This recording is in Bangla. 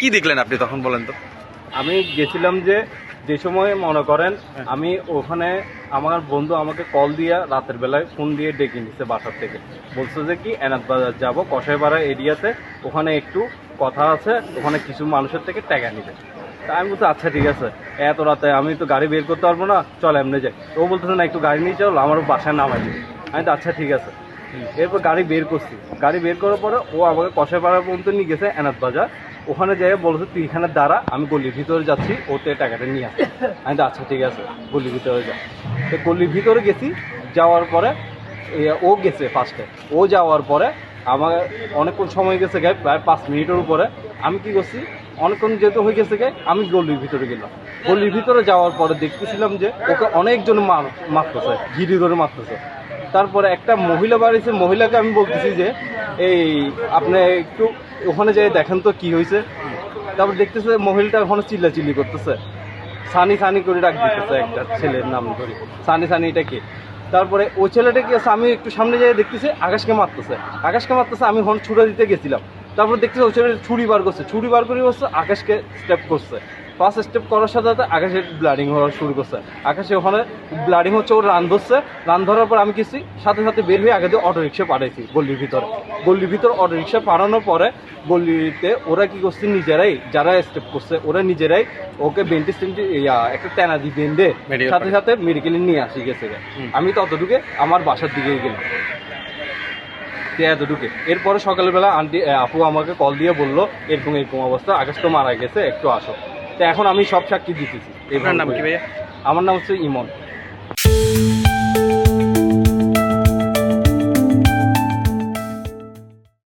কি দেখলেন আপনি তখন বলেন তো? আমি গেছিলাম যে সময় মনে করেন আমি ওখানে আমার বন্ধু আমাকে কল দিয়ে রাতের বেলায় ফোন দিয়ে ডেকে নিচ্ছে বাসার থেকে, বলছে যে কি এনাদ বাজার যাবো কষাইপাড়া এরিয়াতে, ওখানে একটু কথা আছে, ওখানে কিছু মানুষের থেকে টাকা নিবে। তা আমি বলছি আচ্ছা ঠিক আছে, এত রাতে আমি তো গাড়ি বের করতে পারবো না, চল এমনি যাই। তো ও বলতেছে না একটু গাড়ি নিয়ে চল, আমার বাসায় নামাই দিবে। আমি তো আচ্ছা ঠিক আছে। এরপর গাড়ি বের করছি, গাড়ি বের করার পরে ও আমাকে কষাইপাড়া পর্যন্ত নিয়ে গেছে এনাদ বাজার। ওখানে যাই বলছে তুই এখানে দাঁড়া, আমি গলির ভিতরে যাচ্ছি, ওতে টাকাটা নিয়ে আসে। আমি তো আচ্ছা ঠিক আছে, গলির ভিতরে যা। তো গলির ভিতরে গেছি, যাওয়ার পরে ও গেছে ফার্স্টে। ও যাওয়ার পরে আমার অনেকক্ষণ সময় গেছে গায়ে, প্রায় 5 মিনিটের উপরে। আমি কি করছি, অনেকক্ষণ যেহেতু হয়ে গেছে গায়ে, আমি গলির ভিতরে গেলাম। গলির ভিতরে যাওয়ার পরে দেখতেছিলাম যে ওকে অনেকজন মারতেছে, ঘিরি ধরে মারতেছে। তারপরে একটা মহিলা বাড়িছে, মহিলাকে আমি বলতেছি যে এই আপনি একটু ওখানে যাই দেখেন তো কি হয়েছে। তারপর দেখতেছে মহিলাটা ওখানে চিল্লাচিল্লি করতেছে, সানি সানি করে ডাক দিতেছে একটা ছেলের নাম ধরে, সানি সানি এটা কে। তারপরে ওই ছেলেটা কি আছে, আমি একটু সামনে যাই দেখতেছি আকাশকে মারতেছে। আমি হন ছুড়ে দিতে গেছিলাম। তারপর দেখতেছি ওই ছেলে ছুরি বার করছে, ছুরি বার করে হচ্ছে আকাশকে স্টেপ করছে। ফার্স্ট স্টেপ করার সাথে সাথে আকাশে ব্লাডিং হওয়া শুরু করছে। আকাশে ওখানে ব্লাডিং হচ্ছে, ওর রান ধরছে। রান ধরার পর আমি কিছু সাথে সাথে বের হয়ে আগে দিয়ে অটো রিক্সা পাঠাইছি গলির ভিতরে। গলির ভিতরে অটো রিক্সা পাঠানোর পরে গলিতে ওরা কি করছে, নিজেরাই যারা স্টেপ করছে ওরা নিজেরাই ওকে বেন্টিস একটা টেনা দিয়ে বেঁধে সাথে সাথে মেডিকেলে নিয়ে আসি গেছে। আমি ততটুকু আমার বাসার দিকে গেলাম, এতটুকু। এরপরে সকালবেলা আপু আমাকে কল দিয়ে বললো এরকম এরকম অবস্থা, আকাশ তো মারা গেছে, একটু আসো। তো এখন আমি সব সাক্ষী দিতেছি। আপনার নাম কি ভাইয়া? আমার নাম হচ্ছে ইমন।